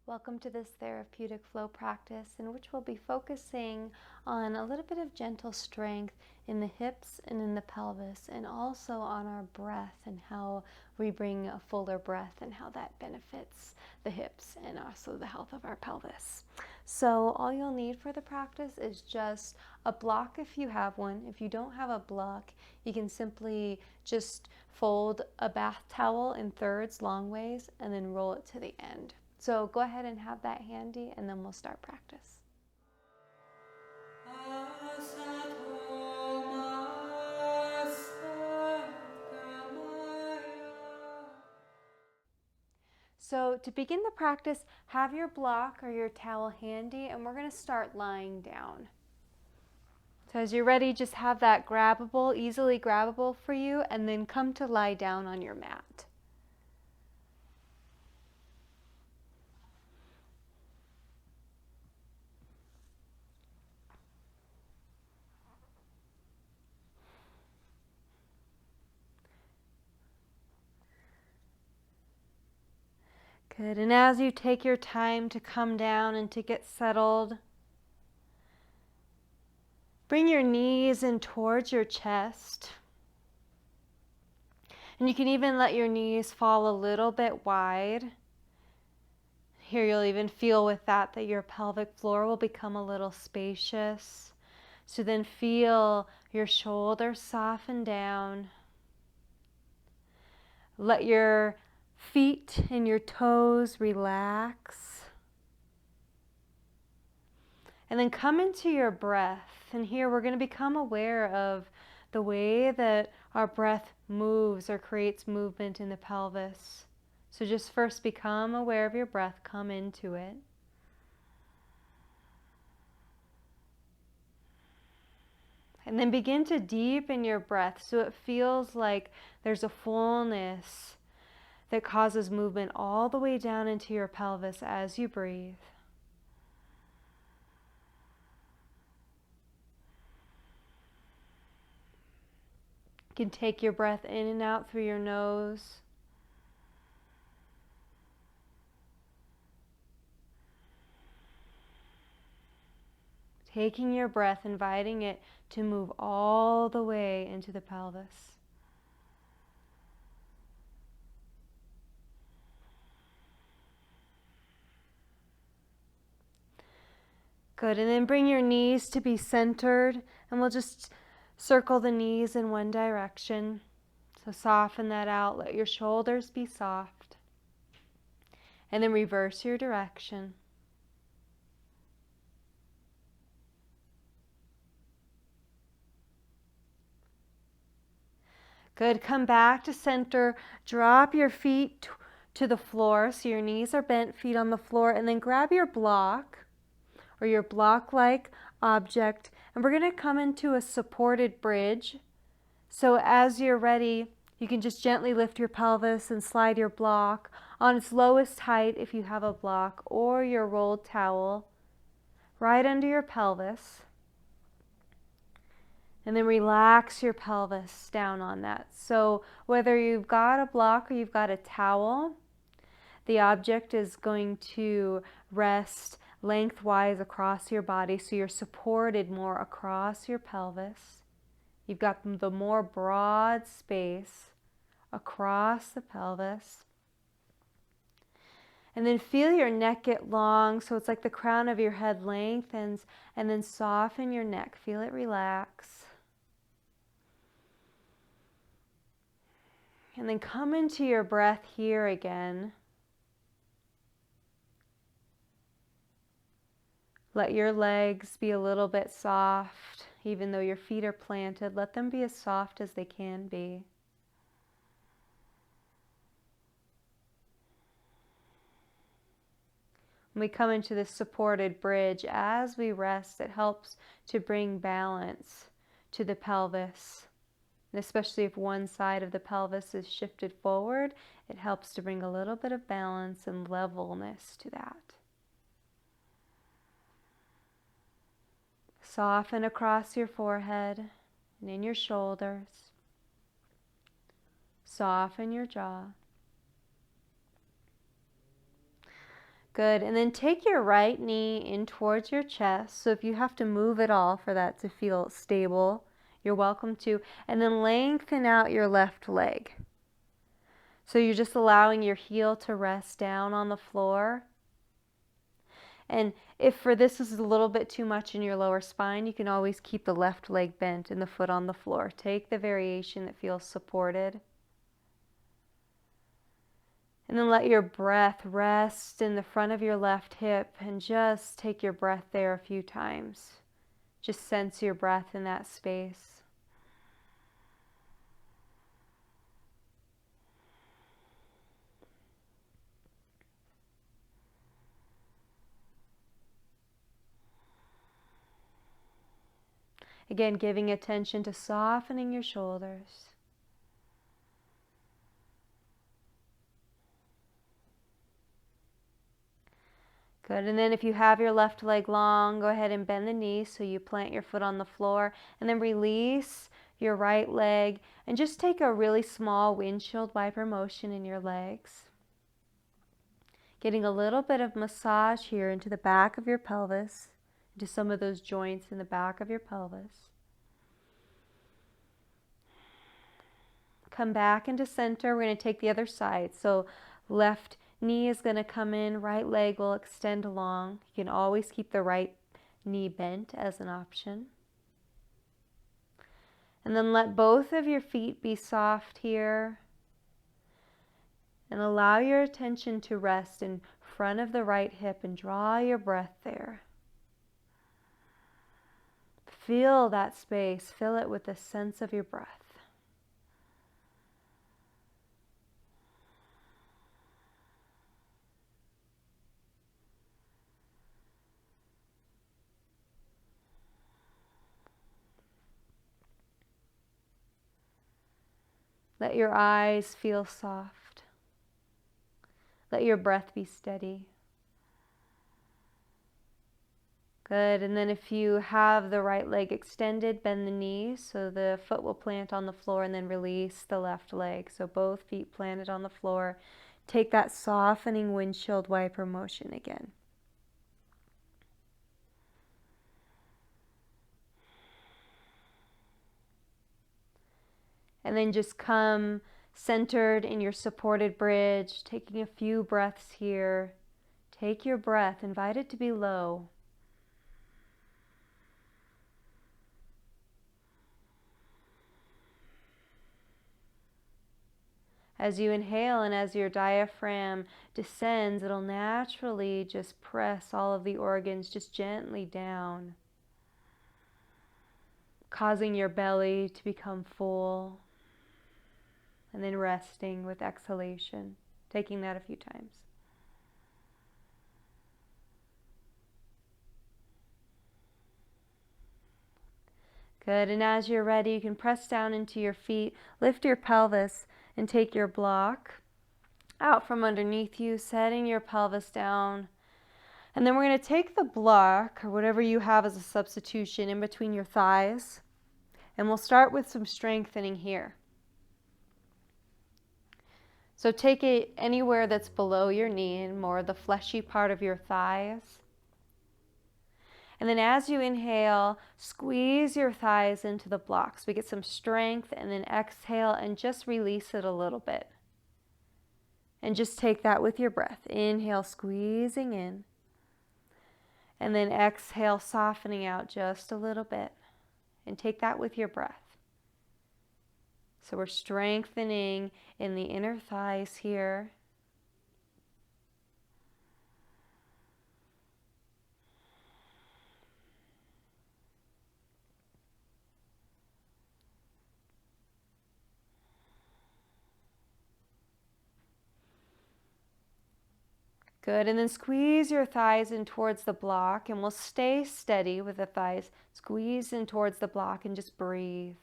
Welcome to this therapeutic flow practice in which we'll be focusing on a little bit of gentle strength in the hips and in the pelvis, and also on our breath and how we bring a fuller breath and how that benefits the hips and also the health of our pelvis. So all you'll need for the practice is just a block if you have one. If you don't have a block, you can simply just fold a bath towel in thirds long ways and then roll it to the end. So go ahead and have that handy, and then we'll start practice. So to begin the practice, have your block or your towel handy, and we're going to start lying down. So as you're ready, just have that grabbable, easily grabbable for you, and then come to lie down on your mat. Good, and as you take your time to come down and to get settled, bring your knees in towards your chest. And you can even let your knees fall a little bit wide. Here you'll even feel with that your pelvic floor will become a little spacious. So then feel your shoulders soften down. Let your feet and your toes relax. And then come into your breath. And here we're going to become aware of the way that our breath moves or creates movement in the pelvis. So just first become aware of your breath, come into it. And then begin to deepen your breath so it feels like there's a fullness that causes movement all the way down into your pelvis as you breathe. You can take your breath in and out through your nose. Taking your breath, inviting it to move all the way into the pelvis. Good, and then bring your knees to be centered, and we'll just circle the knees in one direction. So soften that out, let your shoulders be soft. And then reverse your direction. Good, come back to center, drop your feet to the floor so your knees are bent, feet on the floor, and then grab your block or your block-like object, and we're going to come into a supported bridge. So as you're ready, you can just gently lift your pelvis and slide your block on its lowest height if you have a block, or your rolled towel right under your pelvis. And then relax your pelvis down on that. So whether you've got a block or you've got a towel, the object is going to rest lengthwise across your body, so you're supported more across your pelvis. You've got the more broad space across the pelvis. And then feel your neck get long, so it's like the crown of your head lengthens, and then soften your neck. Feel it relax. And then come into your breath here again. Let your legs be a little bit soft, even though your feet are planted. Let them be as soft as they can be. When we come into this supported bridge, as we rest, it helps to bring balance to the pelvis. And especially if one side of the pelvis is shifted forward, it helps to bring a little bit of balance and levelness to that. Soften across your forehead and in your shoulders. Soften your jaw. Good, and then take your right knee in towards your chest. So if you have to move at all for that to feel stable, you're welcome to. And then lengthen out your left leg. So you're just allowing your heel to rest down on the floor. And if for this is a little bit too much in your lower spine, you can always keep the left leg bent and the foot on the floor. Take the variation that feels supported. And then let your breath rest in the front of your left hip and just take your breath there a few times. Just sense your breath in that space. Again, giving attention to softening your shoulders. Good, and then if you have your left leg long, go ahead and bend the knees so you plant your foot on the floor, and then release your right leg and just take a really small windshield wiper motion in your legs. Getting a little bit of massage here into the back of your pelvis, into some of those joints in the back of your pelvis. Come back into center. We're going to take the other side. So left knee is going to come in, right leg will extend along. You can always keep the right knee bent as an option. And then let both of your feet be soft here. And allow your attention to rest in front of the right hip and draw your breath there. Feel that space. Fill it with the sense of your breath. Let your eyes feel soft. Let your breath be steady. Good, and then if you have the right leg extended, bend the knees so the foot will plant on the floor, and then release the left leg. So both feet planted on the floor. Take that softening windshield wiper motion again. And then just come centered in your supported bridge, taking a few breaths here. Take your breath, invite it to be low. As you inhale and as your diaphragm descends, it'll naturally just press all of the organs just gently down, causing your belly to become full, and then resting with exhalation, taking that a few times. Good, and as you're ready, you can press down into your feet, lift your pelvis, and take your block out from underneath you, setting your pelvis down. And then we're going to take the block, or whatever you have as a substitution, in between your thighs. And we'll start with some strengthening here. So take it anywhere that's below your knee, and more the fleshy part of your thighs. And then as you inhale, squeeze your thighs into the blocks. We get some strength, and then exhale and just release it a little bit. And just take that with your breath. Inhale, squeezing in. And then exhale, softening out just a little bit. And take that with your breath. So we're strengthening in the inner thighs here. Good, and then squeeze your thighs in towards the block, and we'll stay steady with the thighs. Squeeze in towards the block and just breathe.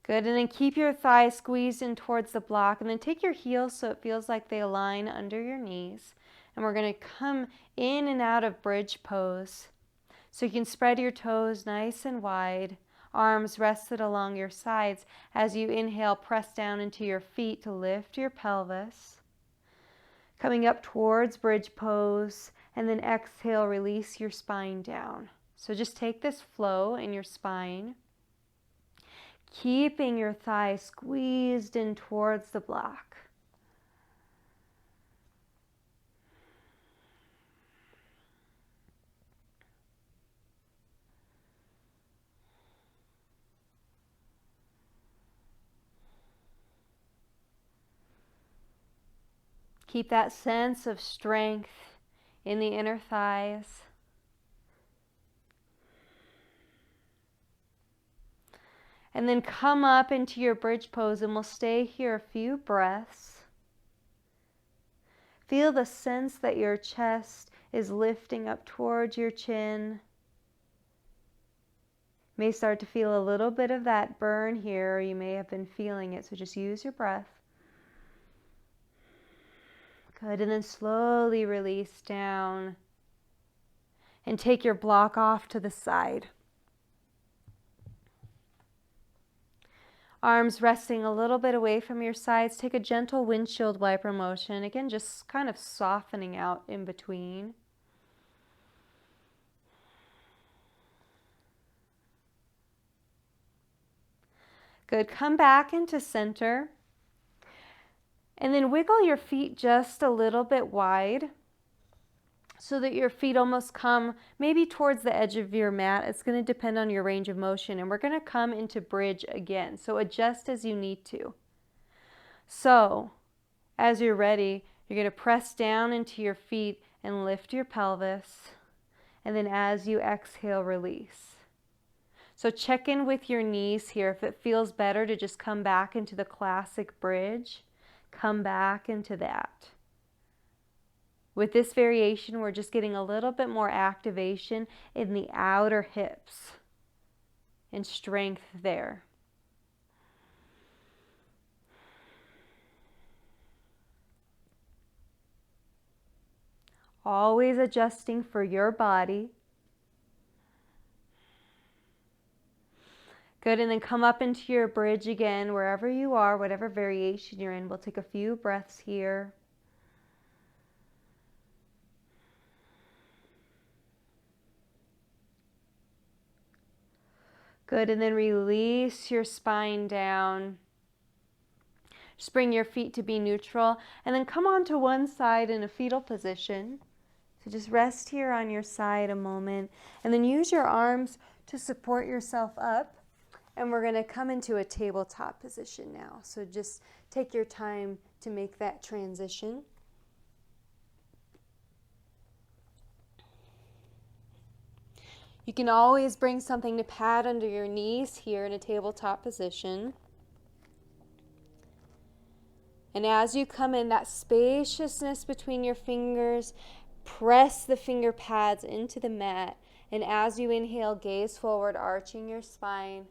Good, and then keep your thighs squeezed in towards the block, and then take your heels so it feels like they align under your knees. And we're going to come in and out of bridge pose. So you can spread your toes nice and wide, arms rested along your sides. As you inhale, press down into your feet to lift your pelvis. Coming up towards bridge pose, and then exhale, release your spine down. So just take this flow in your spine, keeping your thighs squeezed in towards the block. Keep that sense of strength in the inner thighs. And then come up into your bridge pose, and we'll stay here a few breaths. Feel the sense that your chest is lifting up towards your chin. You may start to feel a little bit of that burn here, or you may have been feeling it, so just use your breath. Good, and then slowly release down and take your block off to the side. Arms resting a little bit away from your sides. Take a gentle windshield wiper motion. Again, just kind of softening out in between. Good, come back into center. And then wiggle your feet just a little bit wide so that your feet almost come maybe towards the edge of your mat. It's going to depend on your range of motion. And we're going to come into bridge again. So adjust as you need to. So as you're ready, you're going to press down into your feet and lift your pelvis. And then as you exhale, release. So check in with your knees here. If it feels better to just come back into the classic bridge, come back into that. With this variation, we're just getting a little bit more activation in the outer hips and strength there. Always adjusting for your body. Good, and then come up into your bridge again, wherever you are, whatever variation you're in. We'll take a few breaths here. Good, and then release your spine down. Just bring your feet to be neutral, and then come onto one side in a fetal position. So just rest here on your side a moment, and then use your arms to support yourself up. And we're going to come into a tabletop position now. So just take your time to make that transition. You can always bring something to pad under your knees here in a tabletop position. And as you come in, that spaciousness between your fingers, press the finger pads into the mat. And as you inhale, gaze forward, arching your spine.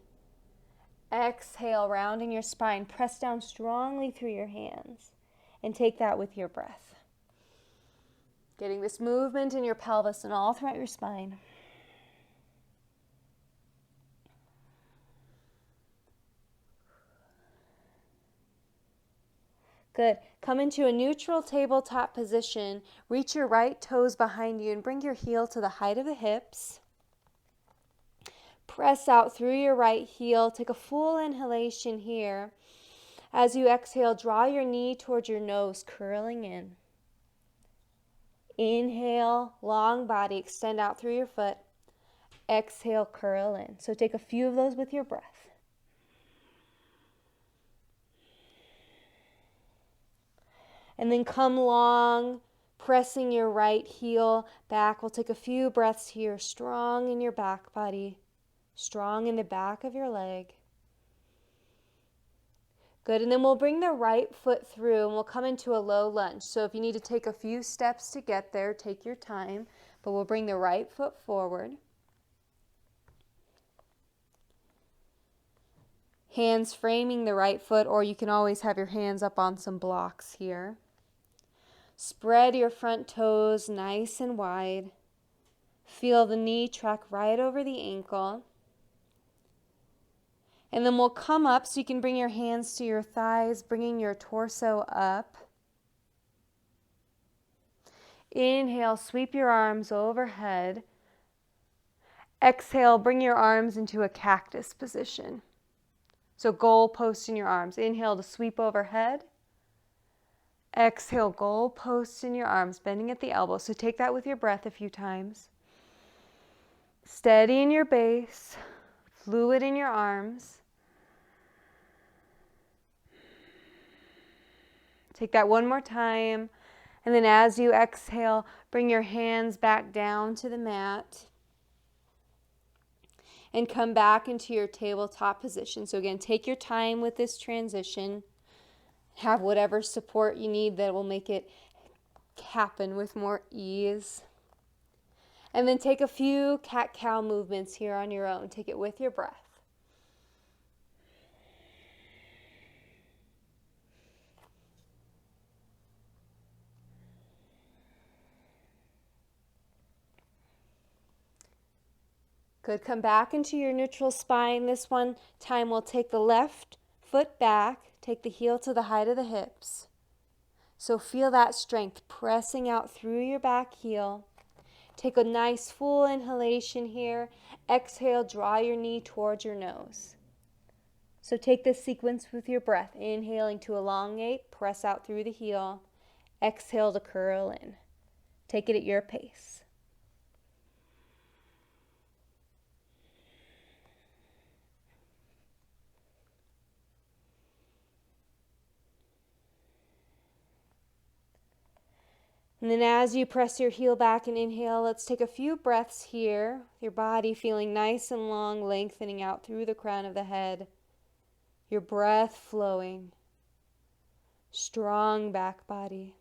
Exhale, rounding your spine. Press down strongly through your hands and take that with your breath. Getting this movement in your pelvis and all throughout your spine. Good. Come into a neutral tabletop position. Reach your right toes behind you and bring your heel to the height of the hips. Press out through your right heel. Take a full inhalation here. As you exhale, draw your knee towards your nose, curling in. Inhale, long body, extend out through your foot. Exhale, curl in. So take a few of those with your breath. And then come long, pressing your right heel back. We'll take a few breaths here, strong in your back body. Strong in the back of your leg. Good, and then we'll bring the right foot through and we'll come into a low lunge. So if you need to take a few steps to get there, take your time, but we'll bring the right foot forward. Hands framing the right foot, or you can always have your hands up on some blocks here. Spread your front toes nice and wide. Feel the knee track right over the ankle. And then we'll come up so you can bring your hands to your thighs, bringing your torso up. Inhale, sweep your arms overhead. Exhale, bring your arms into a cactus position. So goal post in your arms. Inhale to sweep overhead. Exhale, goal post in your arms, bending at the elbow. So take that with your breath a few times. Steady in your base, fluid in your arms. Take that one more time. And then as you exhale, bring your hands back down to the mat. And come back into your tabletop position. So again, take your time with this transition. Have whatever support you need that will make it happen with more ease. And then take a few cat-cow movements here on your own. Take it with your breath. Good. Come back into your neutral spine. This one time we'll take the left foot back, take the heel to the height of the hips. So feel that strength pressing out through your back heel. Take a nice full inhalation here. Exhale, draw your knee towards your nose. So take this sequence with your breath. Inhaling to elongate, press out through the heel. Exhale to curl in. Take it at your pace. And then as you press your heel back and inhale, let's take a few breaths here. Your body feeling nice and long, lengthening out through the crown of the head. Your breath flowing. Strong back body.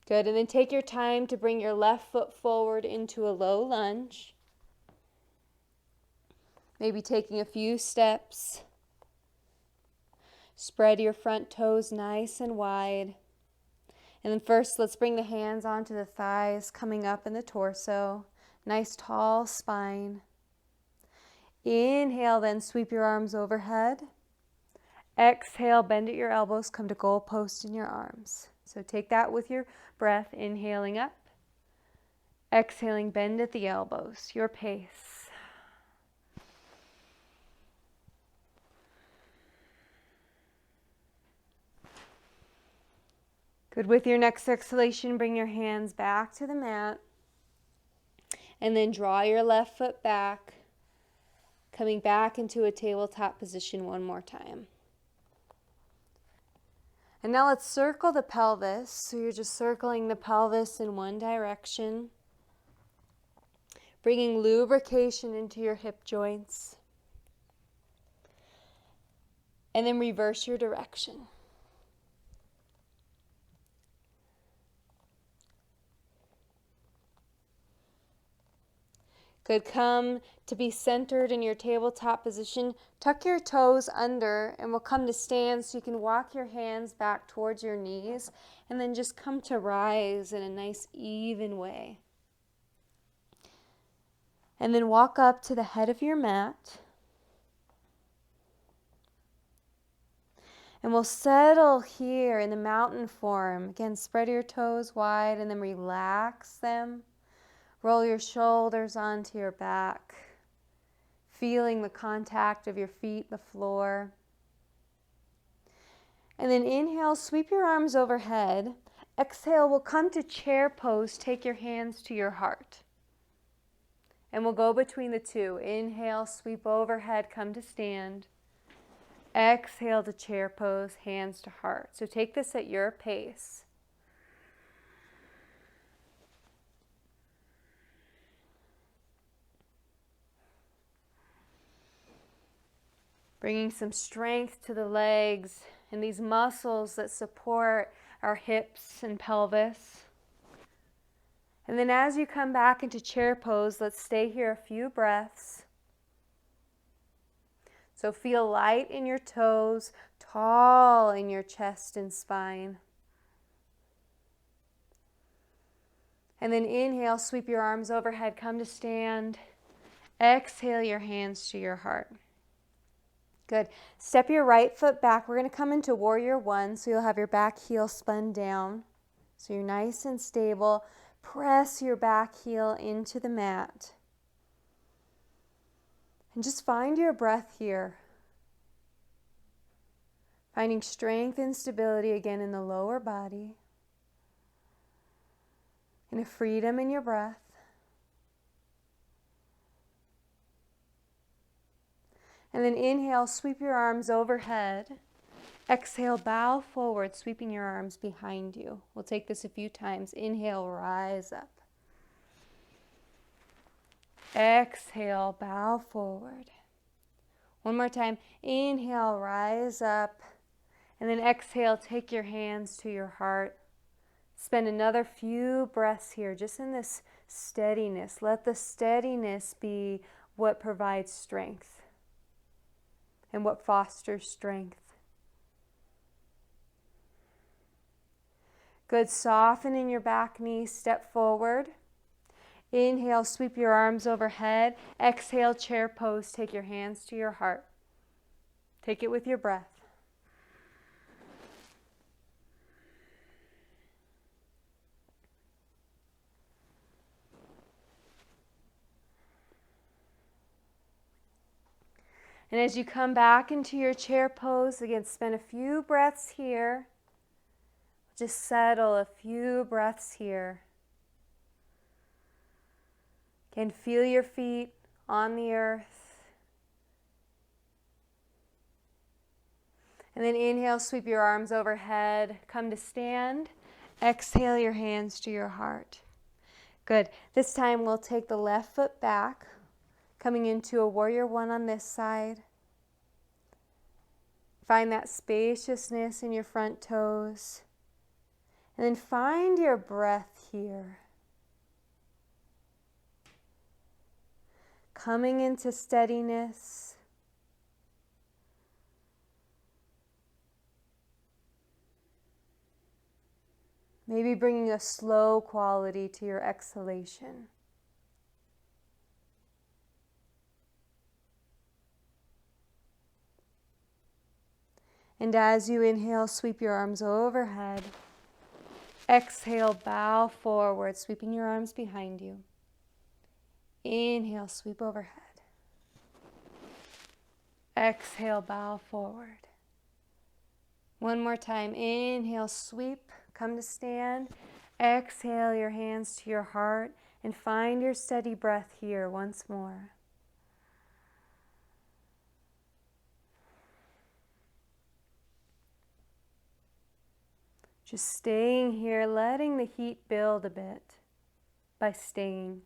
Good. And then take your time to bring your left foot forward into a low lunge. Maybe taking a few steps. Spread your front toes nice and wide. And then first, let's bring the hands onto the thighs, coming up in the torso. Nice tall spine. Inhale, then sweep your arms overhead. Exhale, bend at your elbows, come to goal post in your arms. So take that with your breath, inhaling up. Exhaling, bend at the elbows, your pace. Good. With your next exhalation, bring your hands back to the mat. And then draw your left foot back, coming back into a tabletop position one more time. And now let's circle the pelvis. So you're just circling the pelvis in one direction, bringing lubrication into your hip joints. And then reverse your direction. Good. Come to be centered in your tabletop position. Tuck your toes under and we'll come to stand so you can walk your hands back towards your knees and then just come to rise in a nice even way. And then walk up to the head of your mat. And we'll settle here in the mountain form. Again, spread your toes wide and then relax them. Roll your shoulders onto your back, feeling the contact of your feet, the floor. And then inhale, sweep your arms overhead. Exhale, we'll come to chair pose. Take your hands to your heart. And we'll go between the two. Inhale, sweep overhead, come to stand. Exhale to chair pose, hands to heart. So take this at your pace. Bringing some strength to the legs and these muscles that support our hips and pelvis. And then as you come back into chair pose, let's stay here a few breaths. So feel light in your toes, tall in your chest and spine. And then inhale, sweep your arms overhead, come to stand. Exhale your hands to your heart. Good. Step your right foot back. We're going to come into warrior one, so you'll have your back heel spun down. So you're nice and stable. Press your back heel into the mat. And just find your breath here. Finding strength and stability again in the lower body. And a freedom in your breath. And then inhale, sweep your arms overhead. Exhale, bow forward, sweeping your arms behind you. We'll take this a few times. Inhale, rise up. Exhale, bow forward. One more time. Inhale, rise up. And then exhale, take your hands to your heart. Spend another few breaths here, just in this steadiness. Let the steadiness be what provides strength and what fosters strength. Good. Soften in your back knee. Step forward. Inhale, sweep your arms overhead. Exhale, chair pose. Take your hands to your heart. Take it with your breath. And as you come back into your chair pose, again, spend a few breaths here. Just settle a few breaths here. Again, feel your feet on the earth. And then inhale, sweep your arms overhead. Come to stand. Exhale your hands to your heart. Good. This time we'll take the left foot back, coming into a warrior one on this side. Find that spaciousness in your front toes. And then find your breath here. Coming into steadiness. Maybe bringing a slow quality to your exhalation. And as you inhale, sweep your arms overhead. Exhale, bow forward, sweeping your arms behind you. Inhale, sweep overhead. Exhale, bow forward. One more time. Inhale, sweep, come to stand. Exhale your hands to your heart and find your steady breath here once more. Just staying here, letting the heat build a bit by staying.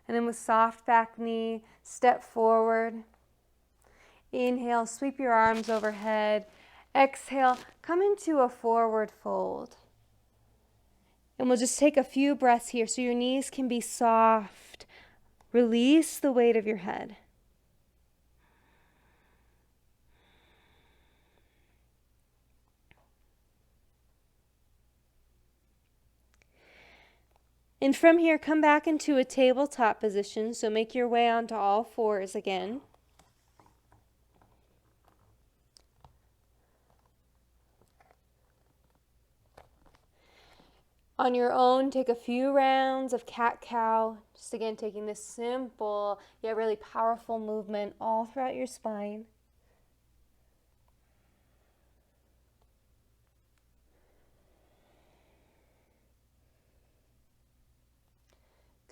And then with soft back knee, step forward. Inhale, sweep your arms overhead. Exhale, come into a forward fold. And we'll just take a few breaths here so your knees can be soft. Release the weight of your head. And from here, come back into a tabletop position. So make your way onto all fours again. On your own, take a few rounds of cat-cow. Just again, taking this simple yet really powerful movement all throughout your spine.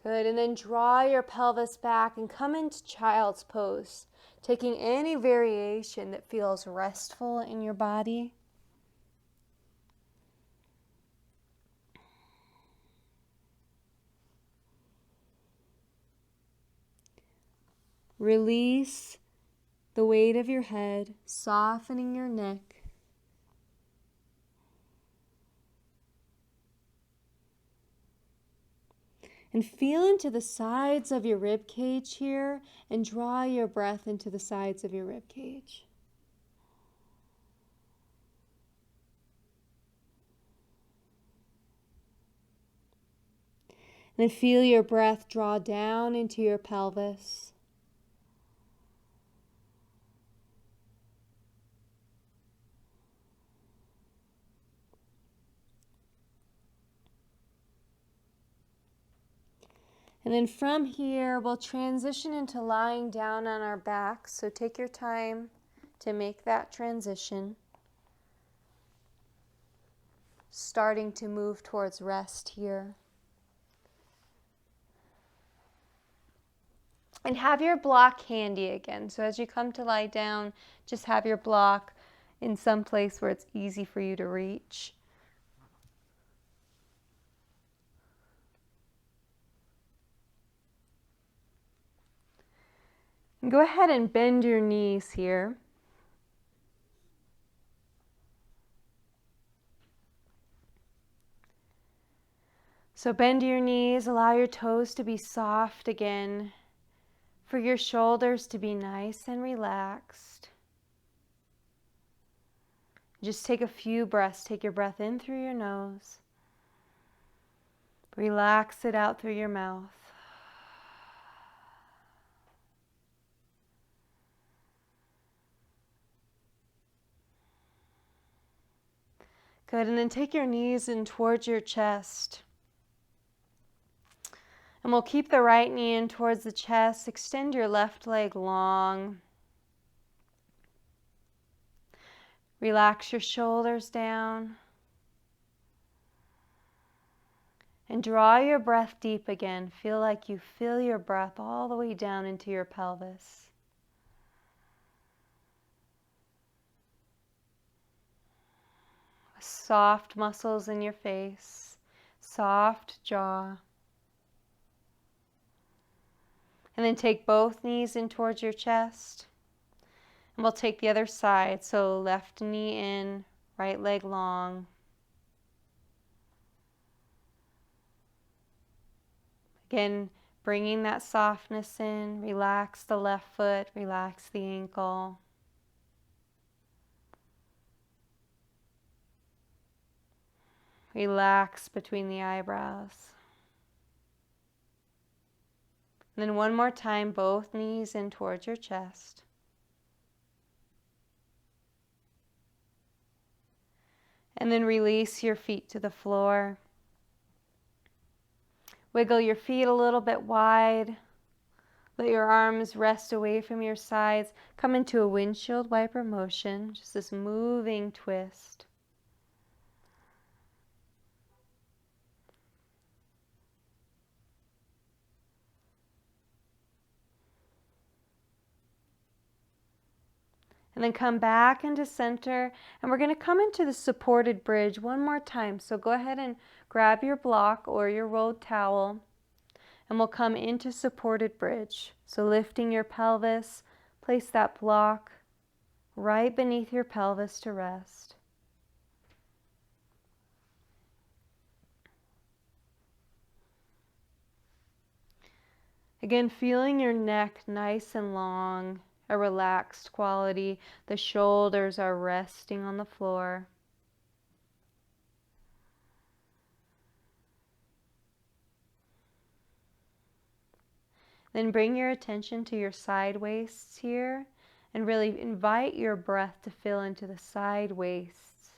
Good, and then draw your pelvis back and come into child's pose, taking any variation that feels restful in your body. Release the weight of your head, softening your neck. And feel into the sides of your rib cage here and draw your breath into the sides of your rib cage. Then feel your breath draw down into your pelvis. And then from here, we'll transition into lying down on our backs. So take your time to make that transition. Starting to move towards rest here. And have your block handy again. So as you come to lie down, just have your block in some place where it's easy for you to reach. And go ahead and bend your knees here. So bend your knees, allow your toes to be soft again, for your shoulders to be nice and relaxed. Just take a few breaths. Take your breath in through your nose. Relax it out through your mouth. Good, and then take your knees in towards your chest. And we'll keep the right knee in towards the chest. Extend your left leg long. Relax your shoulders down. And draw your breath deep again. Feel like you fill your breath all the way down into your pelvis. Soft muscles in your face, soft jaw. And then take both knees in towards your chest. And we'll take the other side. So left knee in, right leg long. Again, bringing that softness in. Relax the left foot, relax the ankle. Relax between the eyebrows. And then one more time, both knees in towards your chest. And then release your feet to the floor. Wiggle your feet a little bit wide. Let your arms rest away from your sides. Come into a windshield wiper motion, just this moving twist. And then come back into center, and we're going to come into the supported bridge one more time. So go ahead and grab your block or your rolled towel, and we'll come into supported bridge. So lifting your pelvis, place that block right beneath your pelvis to rest. Again, feeling your neck nice and long, a relaxed quality. The shoulders are resting on the floor. Then bring your attention to your side waists here and really invite your breath to fill into the side waists,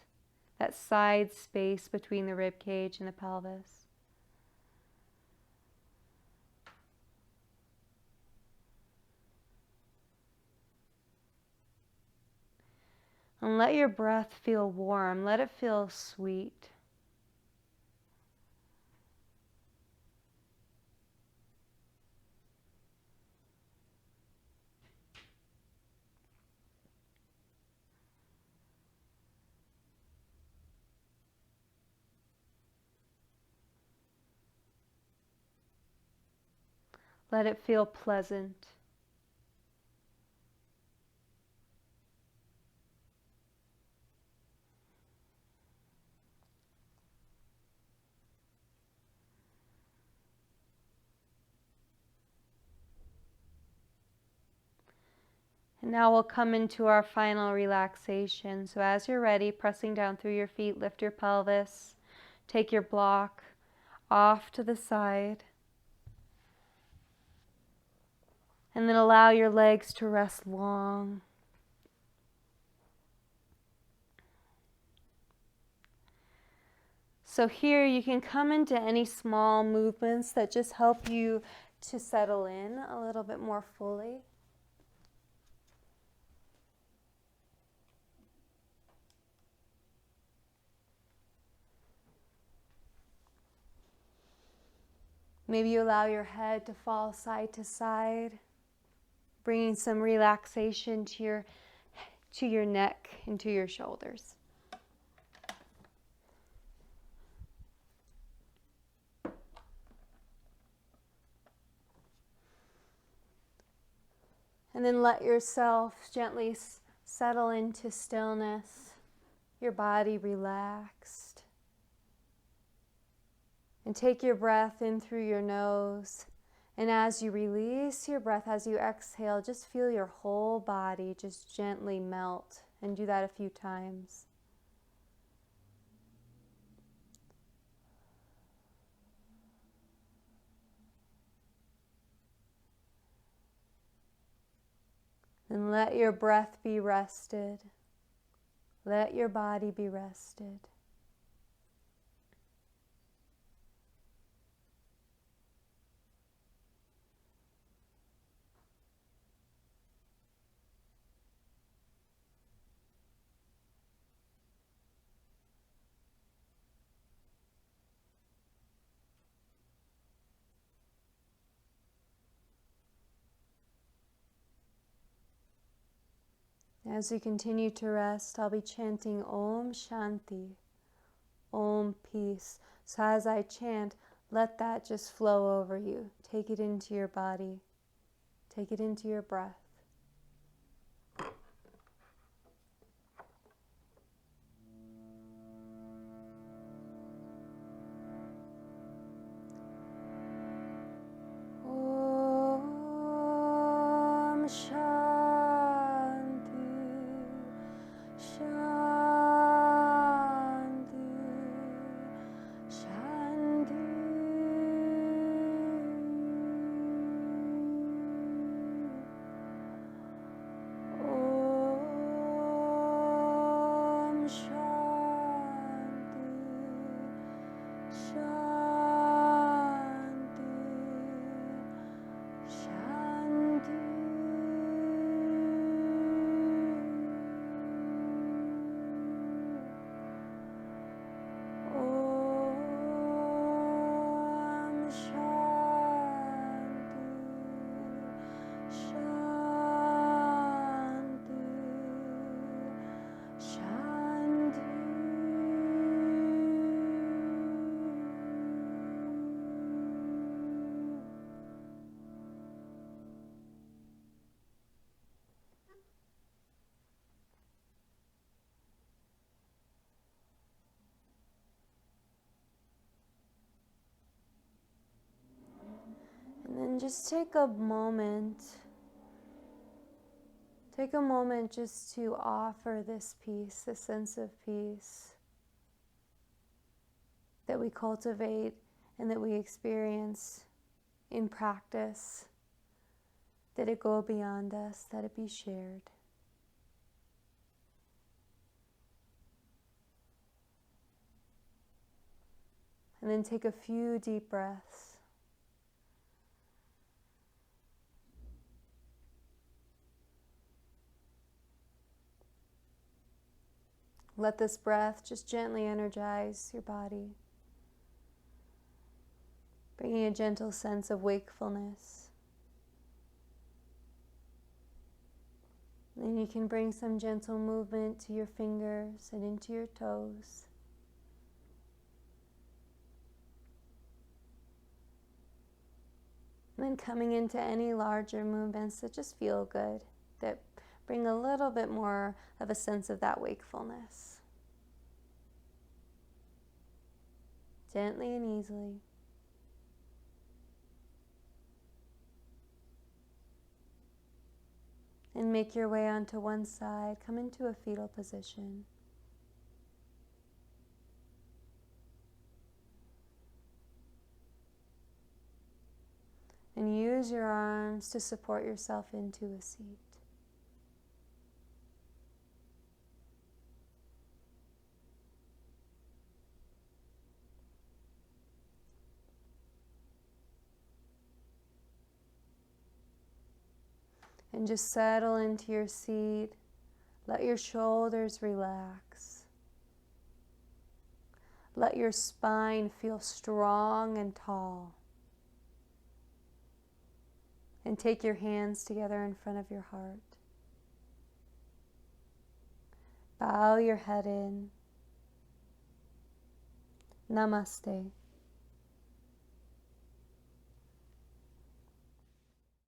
that side space between the rib cage and the pelvis. And let your breath feel warm. Let it feel sweet. Let it feel pleasant. And now we'll come into our final relaxation. So as you're ready, pressing down through your feet, lift your pelvis, take your block off to the side. And then allow your legs to rest long. So here you can come into any small movements that just help you to settle in a little bit more fully. Maybe you allow your head to fall side to side, bringing some relaxation to your neck and to your shoulders. And then let yourself gently settle into stillness, your body relaxed. And take your breath in through your nose. And as you release your breath, as you exhale, just feel your whole body just gently melt. And do that a few times. And let your breath be rested. Let your body be rested. As we continue to rest, I'll be chanting Om Shanti, Om Peace. So as I chant, let that just flow over you. Take it into your body. Take it into your breath. Om Shanti, Shanti, Shanti. Om Shanti, Shanti, Shanti. Om Shanti, Shanti, Shanti. And then just take a moment just to offer this peace, this sense of peace that we cultivate and that we experience in practice, that it go beyond us, that it be shared. And then take a few deep breaths. Let this breath just gently energize your body, bringing a gentle sense of wakefulness. Then you can bring some gentle movement to your fingers and into your toes. And then coming into any larger movements that just feel good, that bring a little bit more of a sense of that wakefulness. Gently and easily. And make your way onto one side. Come into a fetal position. And use use your arms to support yourself into a seat. And just settle into your seat. Let your shoulders relax. Let your spine feel strong and tall. And take your hands together in front of your heart. Bow your head in. Namaste.